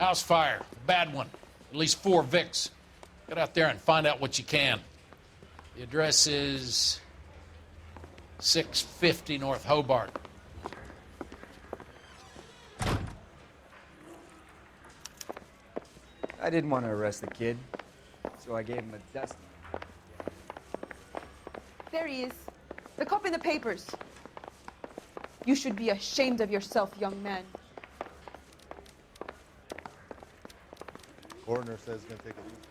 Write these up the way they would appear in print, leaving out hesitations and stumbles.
House fire. Bad one. At least 4 Vicks. Get out there and find out what you can. The address is 650 North Hobart. I didn't want to arrest the kid, so I gave him a dusting. There he is. The cop in the papers. You should be ashamed of yourself, young man. Coroner says he's gonna take a leave.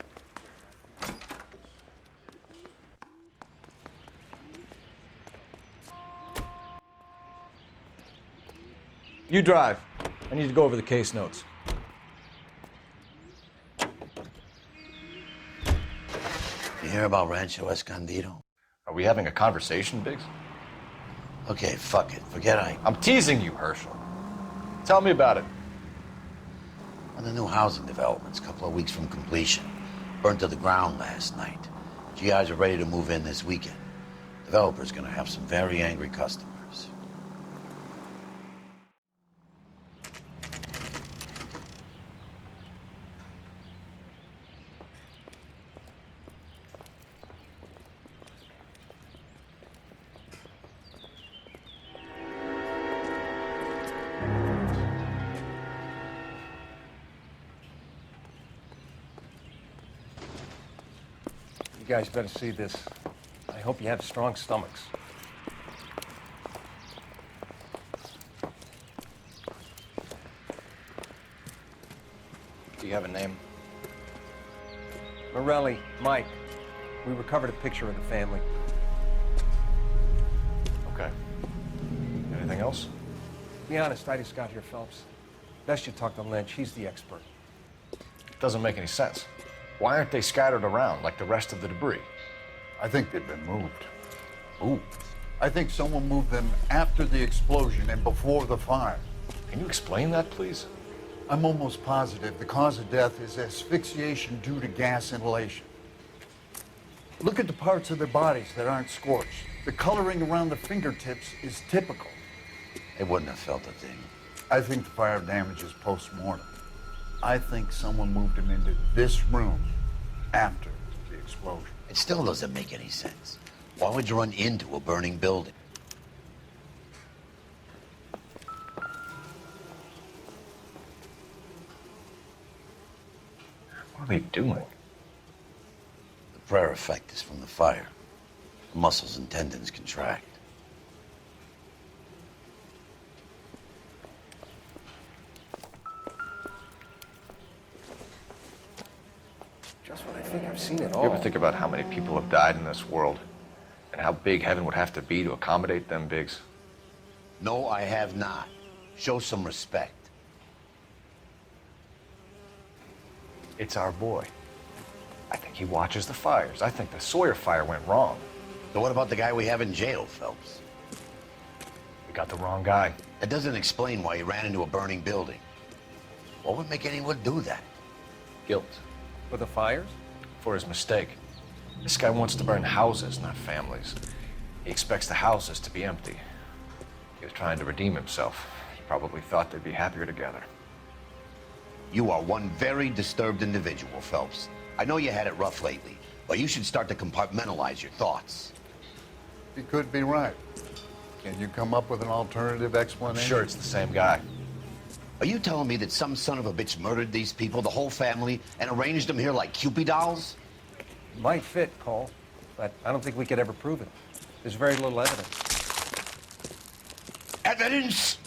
You drive. I need to go over the case notes. You hear about Rancho Escondido? Are we having a conversation, Biggs? Okay, fuck it. Forget I'm teasing you, Herschel. Tell me about it. One of the new housing developments, a couple of weeks from completion. Burned to the ground last night. GIs are ready to move in this weekend. Developer's gonna have some very angry customers. You guys better see this. I hope you have strong stomachs. Do you have a name? Morelli, Mike. We recovered a picture of the family. Okay. Anything else? To be honest, I just got here, Phelps. Best you talk to Lynch. He's the expert. Doesn't make any sense. Why aren't they scattered around like the rest of the debris? I think they've been moved. Ooh. I think someone moved them after the explosion and before the fire. Can you explain that, please? I'm almost positive the cause of death is asphyxiation due to gas inhalation. Look at the parts of their bodies that aren't scorched. The coloring around the fingertips is typical. They wouldn't have felt a thing. I think the fire damage is post-mortem. I think someone moved him into this room after the explosion. It still doesn't make any sense. Why would you run into a burning building? What are they doing? The prayer effect is from the fire. The muscles and tendons contract. Just when I think I've seen it all. You ever think about how many people have died in this world? And how big heaven would have to be to accommodate them, Biggs? No, I have not. Show some respect. It's our boy. I think he watches the fires. I think the Sawyer fire went wrong. So what about the guy we have in jail, Phelps? We got the wrong guy. That doesn't explain why he ran into a burning building. What would make anyone do that? Guilt. For the fires? For his mistake. This guy wants to burn houses, not families. He expects the houses to be empty. He was trying to redeem himself. He probably thought they'd be happier together. You are one very disturbed individual, Phelps. I know you had it rough lately, but you should start to compartmentalize your thoughts. He could be right. Can you come up with an alternative I'm explanation? sure it's the same guy. Are you telling me that some son of a bitch murdered these people, the whole family, and arranged them here like Cupid dolls? Might fit, Cole, but I don't think we could ever prove it. There's very little evidence. Evidence?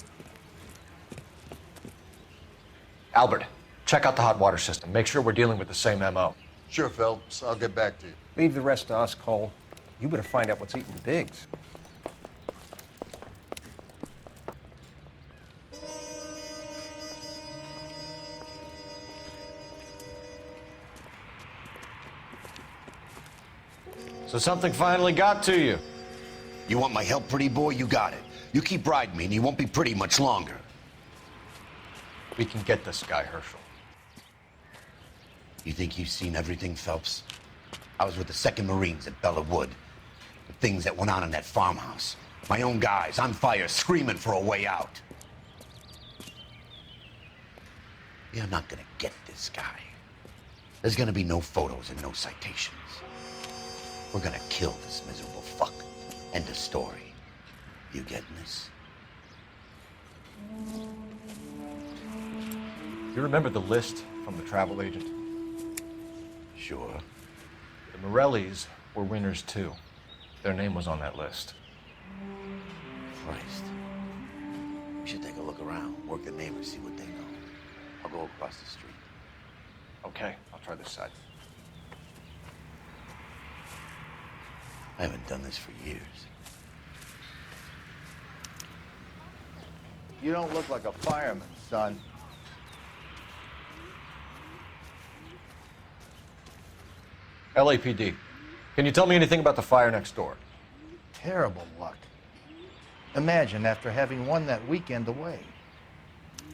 Albert, check out the hot water system. Make sure we're dealing with the same MO. Sure, Phelps. I'll get back to you. Leave the rest to us, Cole. You better find out what's eating Biggs. So something finally got to you. You want my help, pretty boy? You got it. You keep riding me and you won't be pretty much longer. We can get this guy, Herschel. You think you've seen everything, Phelps? I was with the 2nd Marines at Bella Wood. The things that went on in that farmhouse. My own guys on fire, screaming for a way out. You're not gonna get this guy. There's gonna be no photos and no citations. We're gonna kill this miserable fuck. End of story. You getting this? You remember the list from the travel agent? Sure. The Morellis were winners too. Their name was on that list. Christ. We should take a look around, work the neighbors, see what they know. I'll go across the street. Okay, I'll try this side. I haven't done this for years. You don't look like a fireman, son. LAPD, can you tell me anything about the fire next door? Terrible luck. Imagine after having won that weekend away.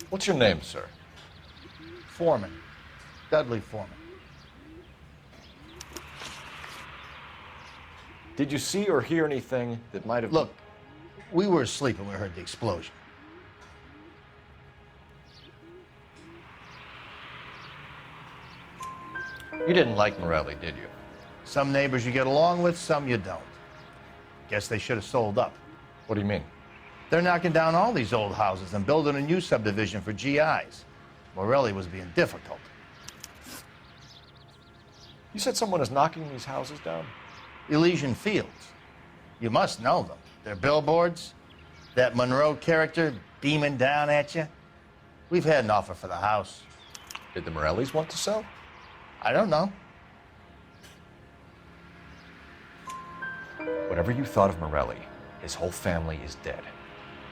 What's your name, sir? Foreman. Dudley Foreman. Did you see or hear anything that might have... Look, we were asleep when we heard the explosion. You didn't like Morelli, did you? Some neighbors you get along with, some you don't. Guess they should have sold up. What do you mean? They're knocking down all these old houses and building a new subdivision for GIs. Morelli was being difficult. You said someone is knocking these houses down? Elysian Fields. You must know them. Their billboards, that Monroe character beaming down at you. We've had an offer for the house. Did the Morellis want to sell? I don't know. Whatever you thought of Morelli, his whole family is dead.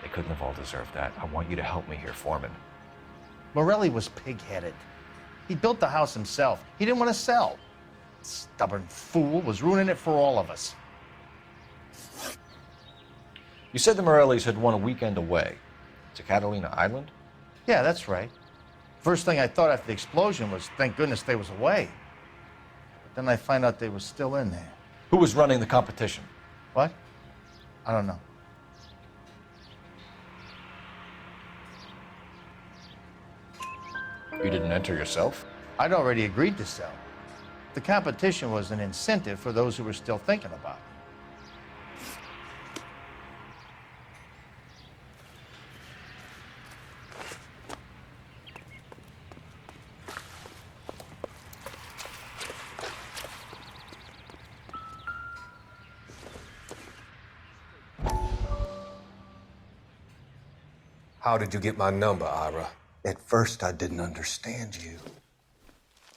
They couldn't have all deserved that. I want you to help me here, Foreman. Morelli was pig-headed. He built the house himself. He didn't want to sell. Stubborn fool was ruining it for all of us. You said the Morellis had won a weekend away to Catalina Island? Yeah, that's right. First thing I thought after the explosion was, thank goodness they was away. But then I find out they were still in there. Who was running the competition? What? I don't know. You didn't enter yourself? I'd already agreed to sell. The competition was an incentive for those who were still thinking about it. How did you get my number, Ira? At first, I didn't understand you,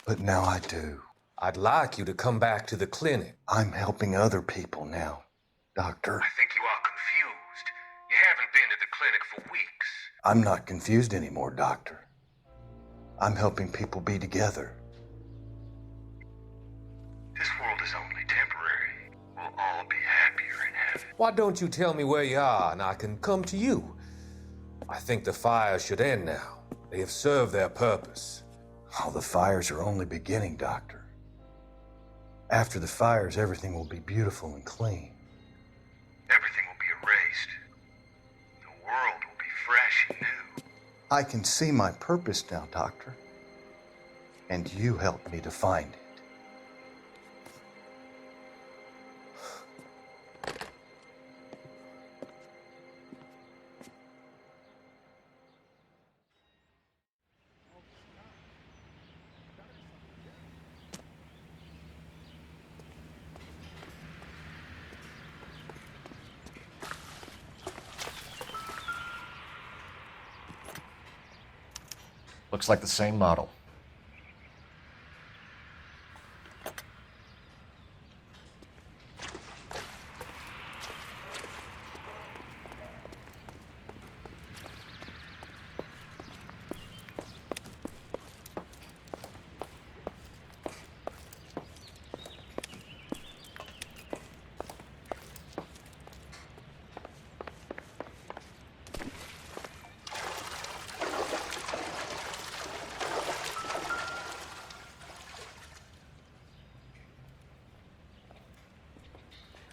but now I do. I'd like you to come back to the clinic. I'm helping other people now, Doctor. I think you are confused. You haven't been to the clinic for weeks. I'm not confused anymore, Doctor. I'm helping people be together. This world is only temporary. We'll all be happier in heaven. Why don't you tell me where you are and I can come to you? I think the fires should end now. They have served their purpose. Oh, the fires are only beginning, Doctor. After the fires, everything will be beautiful and clean. Everything will be erased. The world will be fresh and new. I can see my purpose now, Doctor. And you helped me to find it. Looks like the same model.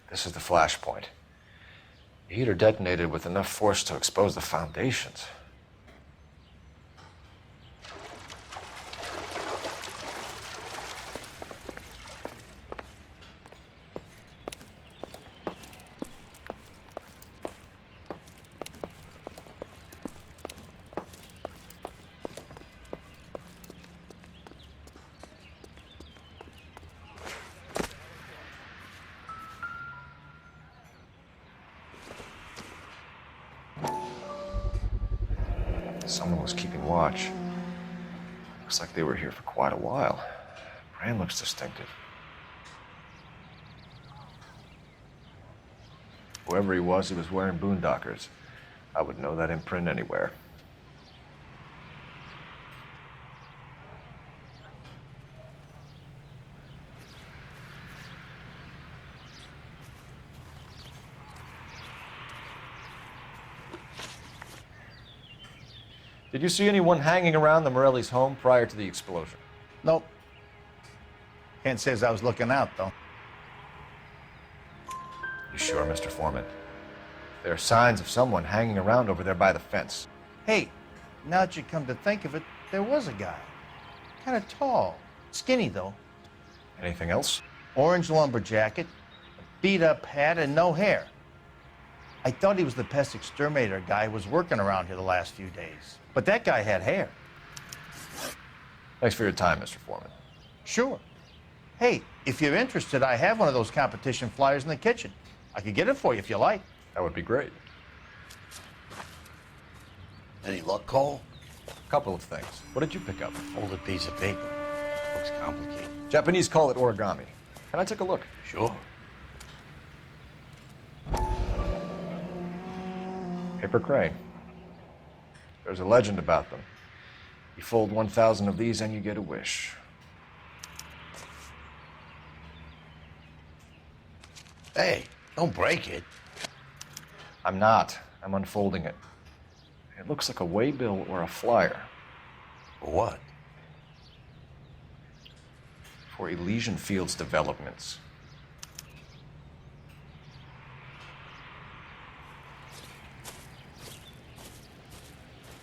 This is the flashpoint. The heater detonated with enough force to expose the foundations. Someone was keeping watch. Looks like they were here for quite a while. Brand looks distinctive. Whoever he was wearing boondockers. I would know that imprint anywhere. Did you see anyone hanging around the Morelli's home prior to the explosion? Nope. Can't say as I was looking out, though. You sure, Mr. Foreman? There are signs of someone hanging around over there by the fence. Hey, now that you come to think of it, there was a guy. Kind of tall. Skinny, though. Anything else? Orange lumber jacket, a beat-up hat, and no hair. I thought he was the pest exterminator guy who was working around here the last few days. But that guy had hair. Thanks for your time, Mr. Foreman. Sure. Hey, if you're interested, I have one of those competition flyers in the kitchen. I could get it for you if you like. That would be great. Any luck, Cole? A couple of things. What did you pick up? Folded piece of paper. Looks complicated. Japanese call it origami. Can I take a look? Sure. Paper crane. There's a legend about them. You fold 1,000 of these and you get a wish. Hey, don't break it. I'm not. I'm unfolding it. It looks like a waybill or a flyer. For what? For Elysian Fields Developments.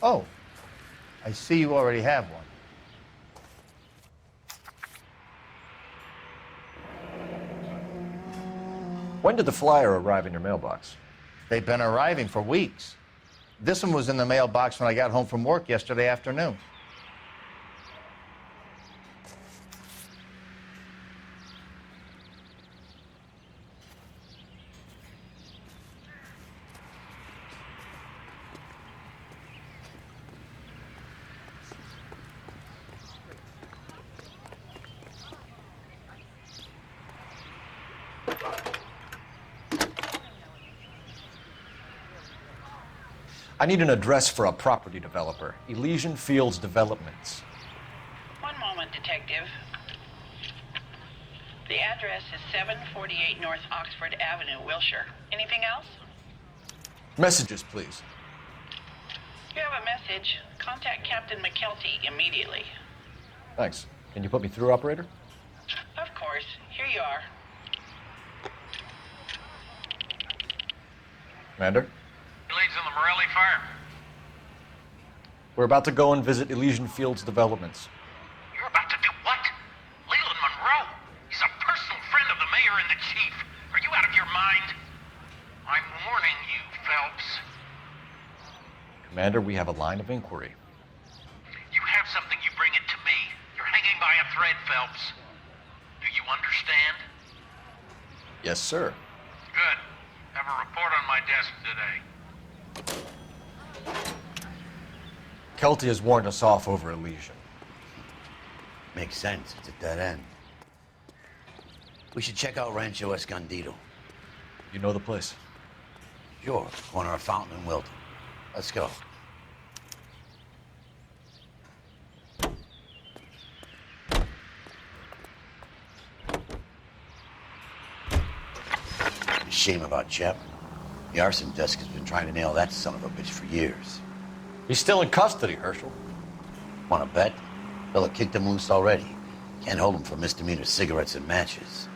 Oh, I see you already have one. When did the flyer arrive in your mailbox? They've been arriving for weeks. This one was in the mailbox when I got home from work yesterday afternoon. I need an address for a property developer. Elysian Fields Developments. One moment, Detective. The address is 748 North Oxford Avenue, Wilshire. Anything else? Messages, please. You have a message. Contact Captain McKelty immediately. Thanks. Can you put me through, operator? Of course. Here you are. Commander? Leads on the Morelli fire. We're about to go and visit Elysian Fields Developments. You're about to do what? Leland Monroe? He's a personal friend of the mayor and the chief. Are you out of your mind? I'm warning you, Phelps. Commander, we have a line of inquiry. You have something, you bring it to me. You're hanging by a thread, Phelps. Do you understand? Yes, sir. Good. Have a report on my desk today. Kelty has warned us off over Elysian. Makes sense. It's a dead end. We should check out Rancho Escondido. You know the place? Sure. Corner of Fountain and Wilton. Let's go. Shame about Shep. The arson desk has been trying to nail that son of a bitch for years. He's still in custody, Herschel. Want to bet? Fella kicked him loose already. Can't hold him for misdemeanor cigarettes and matches.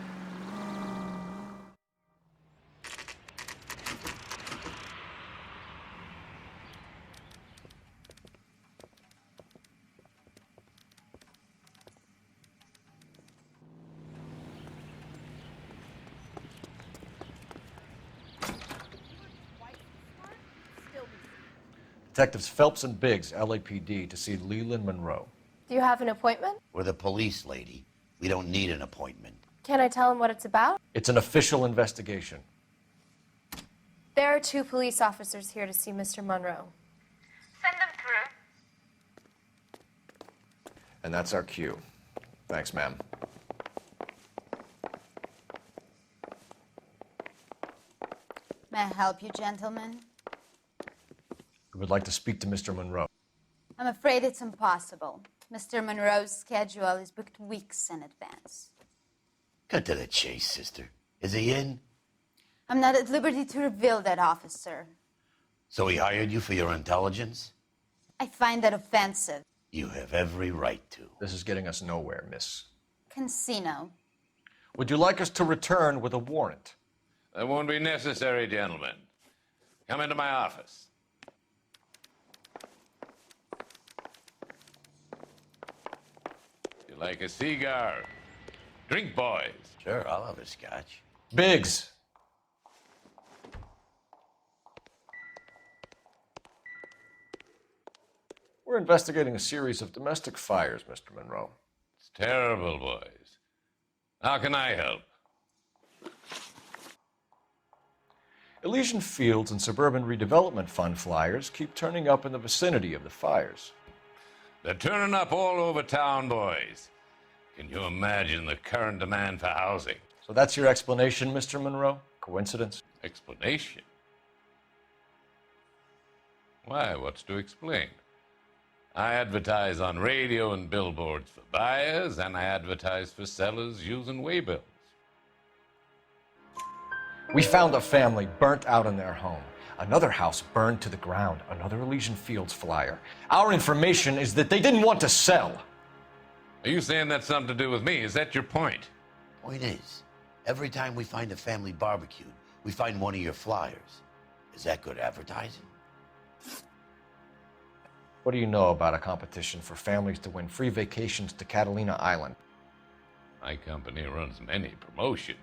Detectives Phelps and Biggs, LAPD, to see Leland Monroe. Do you have an appointment? We're the police, lady. We don't need an appointment. Can I tell him what it's about? It's an official investigation. There are 2 police officers here to see Mr. Monroe. Send them through. And that's our cue. Thanks, ma'am. May I help you, gentlemen? We would like to speak to Mr. Monroe. I'm afraid it's impossible. Mr. Monroe's schedule is booked weeks in advance. Cut to the chase, sister. Is he in? I'm not at liberty to reveal that, officer. So he hired you for your intelligence? I find that offensive. You have every right to. This is getting us nowhere, miss. Casino. Would you like us to return with a warrant? That won't be necessary, gentlemen. Come into my office. You like a cigar? Drink, boys. Sure, I'll have a scotch. Biggs! We're investigating a series of domestic fires, Mr. Monroe. It's terrible, boys. How can I help? Elysian Fields and Suburban Redevelopment Fund flyers keep turning up in the vicinity of the fires. They're turning up all over town, boys. Can you imagine the current demand for housing? So that's your explanation, Mr. Monroe? Coincidence? Explanation? Why, what's to explain? I advertise on radio and billboards for buyers, and I advertise for sellers using waybills. We found a family burnt out in their home. Another house burned to the ground. Another Elysian Fields flyer. Our information is that they didn't want to sell. Are you saying that's something to do with me? Is that your point? Point is, every time we find a family barbecued, we find one of your flyers. Is that good advertising? What do you know about a competition for families to win free vacations to Catalina Island? My company runs many promotions.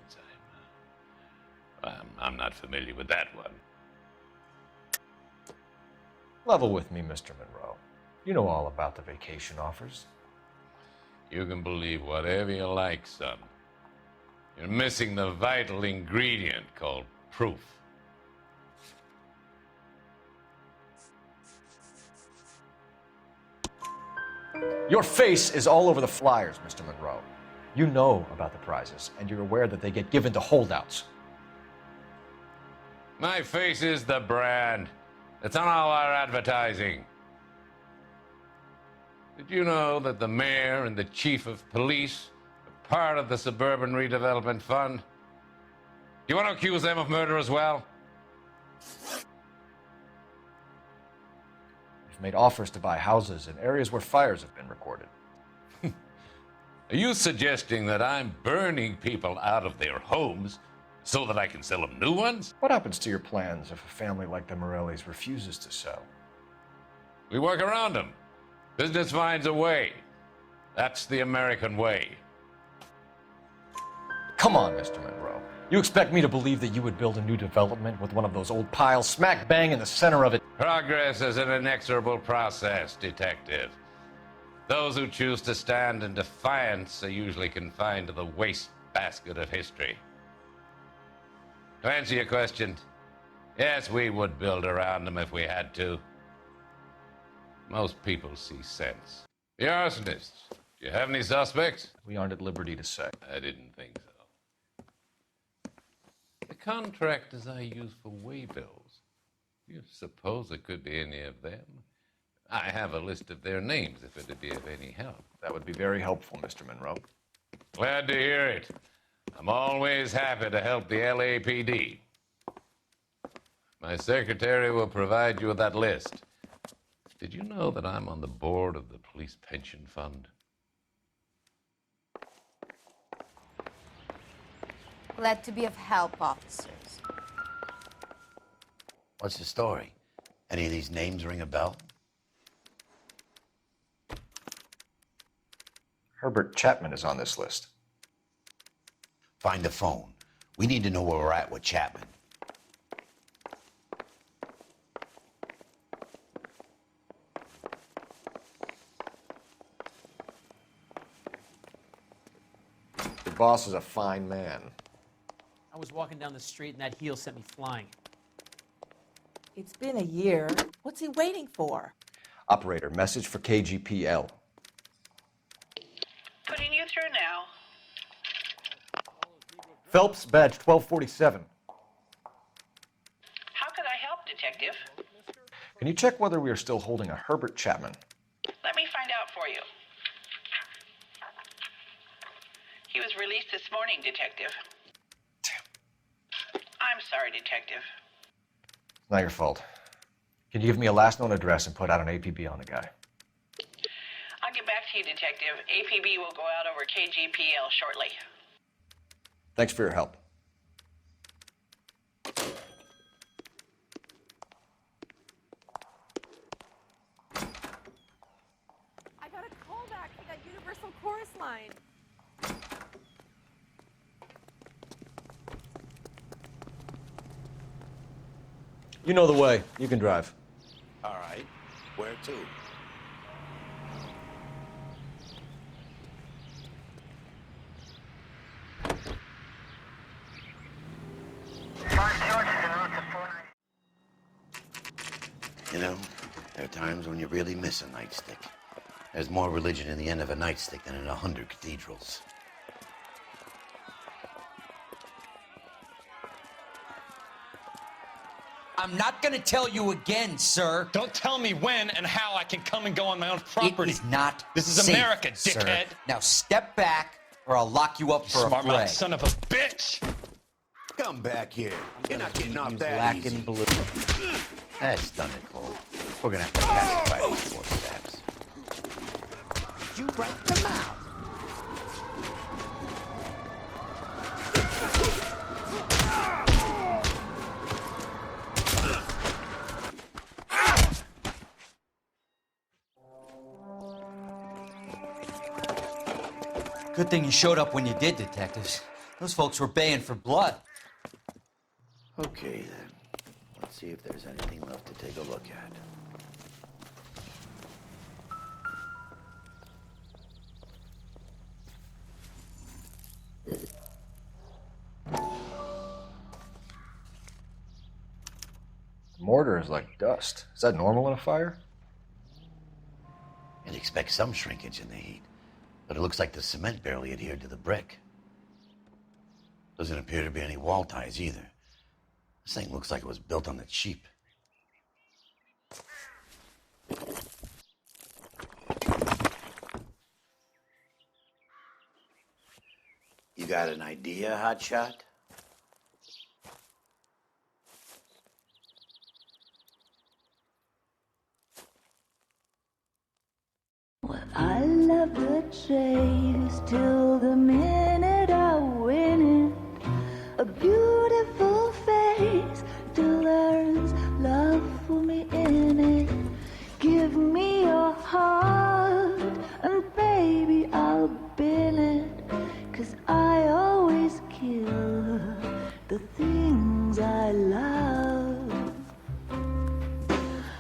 I'm not familiar with that one. Level with me, Mr. Monroe. You know all about the vacation offers. You can believe whatever you like, son. You're missing the vital ingredient called proof. Your face is all over the flyers, Mr. Monroe. You know about the prizes, and you're aware that they get given to holdouts. My face is the brand. It's on all our advertising. Did you know that the mayor and the chief of police are part of the Suburban Redevelopment Fund? Do you want to accuse them of murder as well? You've made offers to buy houses in areas where fires have been recorded. Are you suggesting that I'm burning people out of their homes so that I can sell them new ones? What happens to your plans if a family like the Morellis refuses to sell? We work around them. Business finds a way. That's the American way. Come on, Mr. Monroe. You expect me to believe that you would build a new development with one of those old piles smack bang in the center of it? Progress is an inexorable process, detective. Those who choose to stand in defiance are usually confined to the wastebasket of history. To answer your question, yes, we would build around them if we had to. Most people see sense. The arsonists, do you have any suspects? We aren't at liberty to say. I didn't think so. The contractors I use for waybills, do you suppose it could be any of them? I have a list of their names if it'd be of any help. That would be very helpful, Mr. Monroe. Glad to hear it. I'm always happy to help the LAPD. My secretary will provide you with that list. Did you know that I'm on the board of the Police Pension Fund? Glad to be of help, officers. What's the story? Any of these names ring a bell? Herbert Chapman is on this list. Find the phone. We need to know where we're at with Chapman. Your boss is a fine man. I was walking down the street and that heel sent me flying. It's been a year. What's he waiting for? Operator, message for KGPL. now? Phelps, badge 1247. How could I help, Detective? Can you check whether we are still holding a Herbert Chapman? Let me find out for you. He was released this morning, Detective. Damn. I'm sorry, Detective. It's not your fault. Can you give me a last known address and put out an APB on the guy? I'll get back to you, Detective. APB will go out over KGPL shortly. Thanks for your help. I got a call back for that Universal Chorus line. You know the way. You can drive. All right. Where to? You know, there are times when you really miss a nightstick. There's more religion in the end of a nightstick than in 100 cathedrals. I'm not gonna tell you again, sir. Don't tell me when and how I can come and go on my own property. It is not This is safe, America, sir. dickhead. Now step back, or I'll lock you up for a Smart fray. mouth son of a bitch. Come back here. You're not getting off Use that black easy. and blue. That's done it, Cole. We're gonna have to pacify these four steps. You right the mouth. Good thing you showed up when you did, detectives. Those folks were baying for blood. Okay, then. Let's see if there's anything left to take a look at. Mortar is like dust. Is that normal in a fire? You'd expect some shrinkage in the heat, but it looks like the cement barely adhered to the brick. Doesn't appear to be any wall ties either. This thing looks like it was built on the cheap. You got an idea, Hotshot? I love the chase till the minute I win it. A beautiful face till there's love for me in it. Give me your heart and baby I'll bin it. 'Cause I always kill the things I love.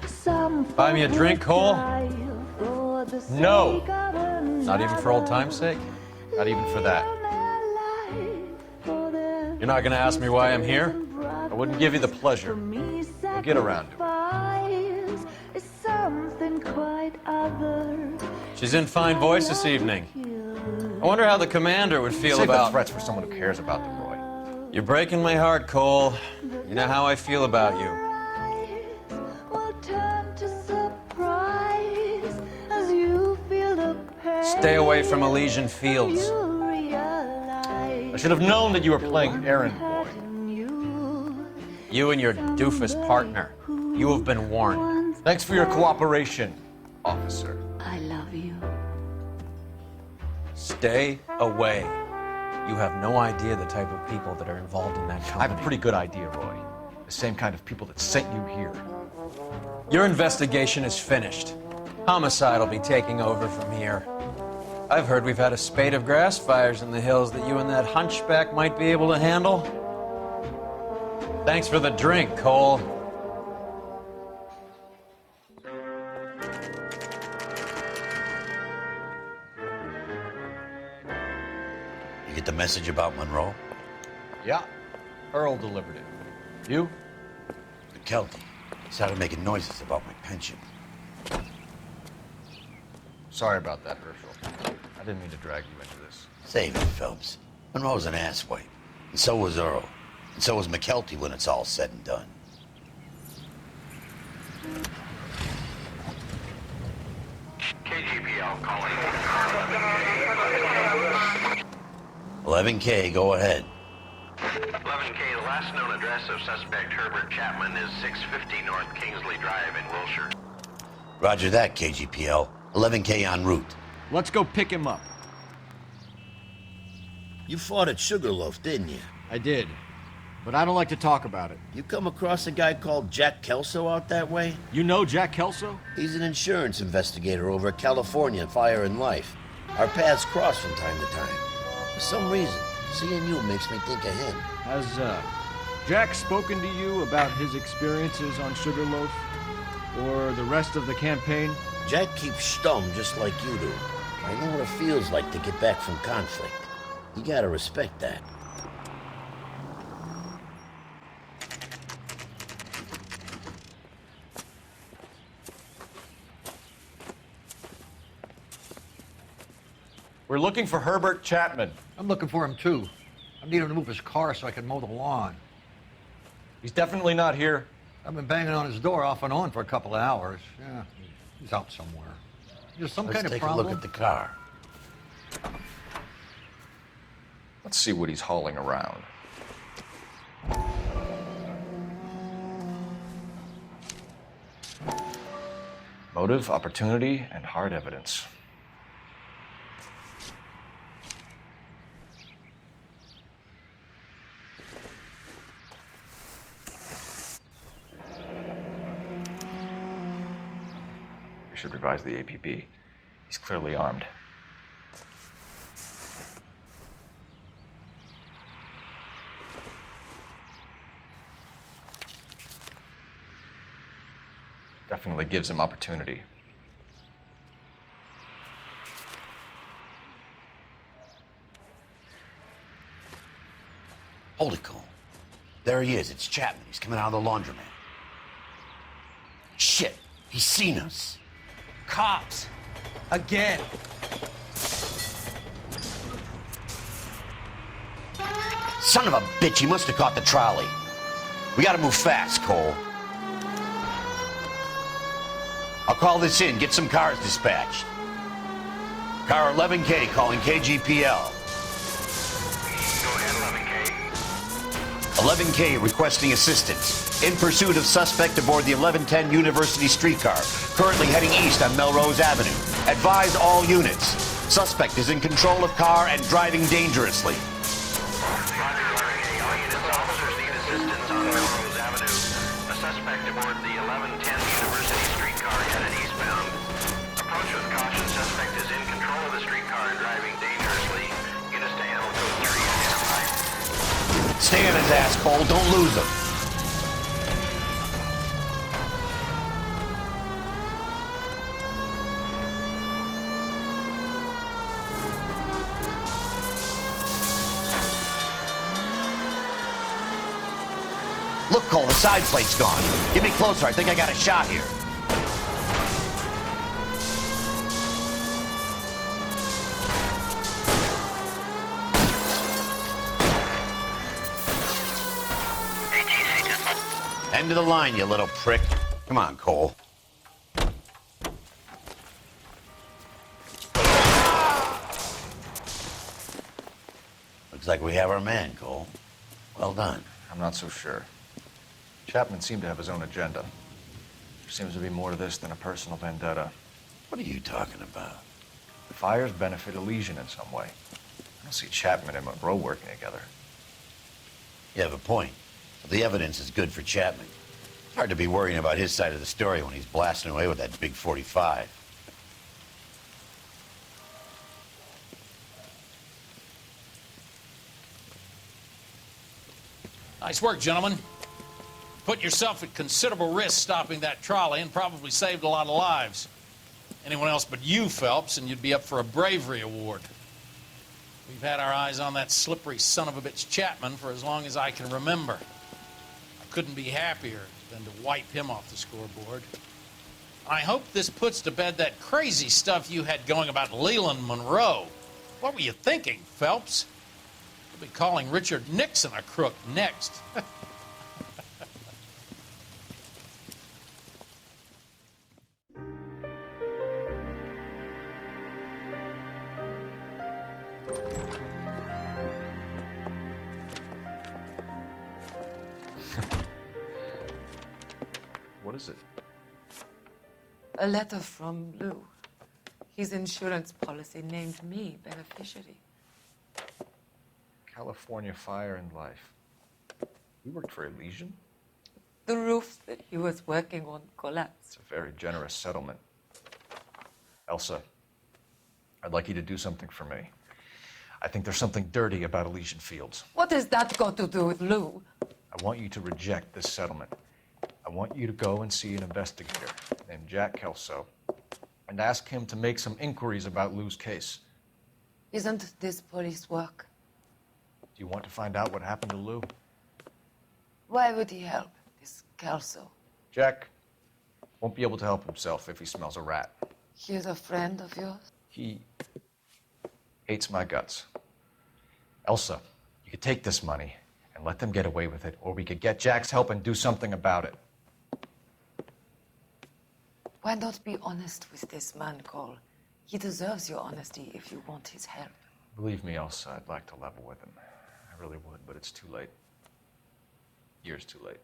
Some Buy me a drink, Cole? for the No. sake of another. Not even for old time's sake? Not even for that. You're not going to ask me why I'm here? I wouldn't give you the pleasure. We'll get around to it. Is something quite other. She's in fine voice this evening. I wonder how the commander would feel Save the about... threats for someone who cares about them, Roy. You're breaking my heart, Cole. You know how I feel about you. Will turn to surprise as you feel the pain. Stay away from Elysian Fields. You realize I should have known that you were playing errand boy. You and your doofus partner. You have been warned. Thanks for your cooperation, officer. I love you. Stay away. You have no idea the type of people that are involved in that I company. have a pretty good idea, Roy. The same kind of people that sent you here. Your investigation is finished. Homicide will be taking over from here. I've heard we've had a spate of grass fires in the hills that you and that hunchback might be able to handle. Thanks for the drink, Cole. You get the message about Monroe? Yeah, Earl delivered it. You? McKelty. He started making noises about my pension. Sorry about that, Herschel. I didn't mean to drag you into this. Save it, Phelps. Monroe's an asswipe. And so was Earl. And so was McKelty when it's all said and done. KGPL calling. 11K, go ahead. 11K, the last known address of suspect Herbert Chapman is 650 North Kingsley Drive in Wilshire. Roger that, KGPL. 11K en route. Let's go pick him up. You fought at Sugarloaf, didn't you? I did, but I don't like to talk about it. You come across a guy called Jack Kelso out that way? You know Jack Kelso? He's an insurance investigator over at California Fire and Life. Our paths cross from time to time. For some reason, seeing you makes me think of him. Has, Jack spoken to you about his experiences on Sugarloaf? Or the rest of the campaign? Jack keeps stum just like you do. I know what it feels like to get back from conflict. You gotta respect that. We're looking for Herbert Chapman. I'm looking for him, too. I need him to move his car so I can mow the lawn. He's definitely not here. I've been banging on his door off and on for a couple of hours. Yeah, he's out somewhere. There's some kind of problem. Let's take a look at the car. Let's see what he's hauling around. Motive, opportunity, and hard evidence. We should revise the APB. He's clearly armed. Definitely gives him opportunity. Hold it, Cole. There he is. It's Chapman. He's coming out of the laundromat. Shit. He's seen us. Cops. Again. Son of a bitch. He must have caught the trolley. We gotta move fast, Cole. I'll call this in. Get some cars dispatched. Car 11K calling KGPL. Go ahead, 11K. 11K requesting assistance. In pursuit of suspect aboard the 1110 University streetcar, currently heading east on Melrose Avenue. Advise all units. Suspect is in control of car and driving dangerously. Roger, 11K. All units, officers need assistance on Melrose Avenue. A suspect aboard the 1110 University streetcar headed eastbound. Approach with caution. Suspect is in control of the streetcar and driving dangerously. Units to handle code 3 identified. Stay on his ass, Cole. Don't lose him. Look, Cole, the side plate's gone. Get me closer. I think I got a shot here. End of the line, you little prick. Come on, Cole. Looks like we have our man, Cole. Well done. I'm not so sure. Chapman seemed to have his own agenda. There seems to be more to this than a personal vendetta. What are you talking about? The fires benefit Elysian in some way. I don't see Chapman and Monroe working together. You have a point. The evidence is good for Chapman. It's hard to be worrying about his side of the story when he's blasting away with that big 45. Nice work, gentlemen. Put yourself at considerable risk stopping that trolley and probably saved a lot of lives. Anyone else but you, Phelps, and you'd be up for a bravery award. We've had our eyes on that slippery son of a bitch Chapman for as long as I can remember. I couldn't be happier than to wipe him off the scoreboard. I hope this puts to bed that crazy stuff you had going about Leland Monroe. What were you thinking, Phelps? You'll be calling Richard Nixon a crook next. What is it? A letter from Lou. His insurance policy named me beneficiary. California Fire and Life. You worked for Elysian? The roof that he was working on collapsed. It's a very generous settlement. Elsa, I'd like you to do something for me. I think there's something dirty about Elysian Fields. What has that got to do with Lou? I want you to reject this settlement. I want you to go and see an investigator named Jack Kelso and ask him to make some inquiries about Lou's case. Isn't this police work? Do you want to find out what happened to Lou? Why would he help, this Kelso? Jack won't be able to help himself if he smells a rat. He's a friend of yours? He hates my guts. Elsa, you could take this money and let them get away with it, or we could get Jack's help and do something about it. Why not be honest with this man, Cole? He deserves your honesty if you want his help. Believe me, Elsa, I'd like to level with him. I really would, but it's too late. Years too late.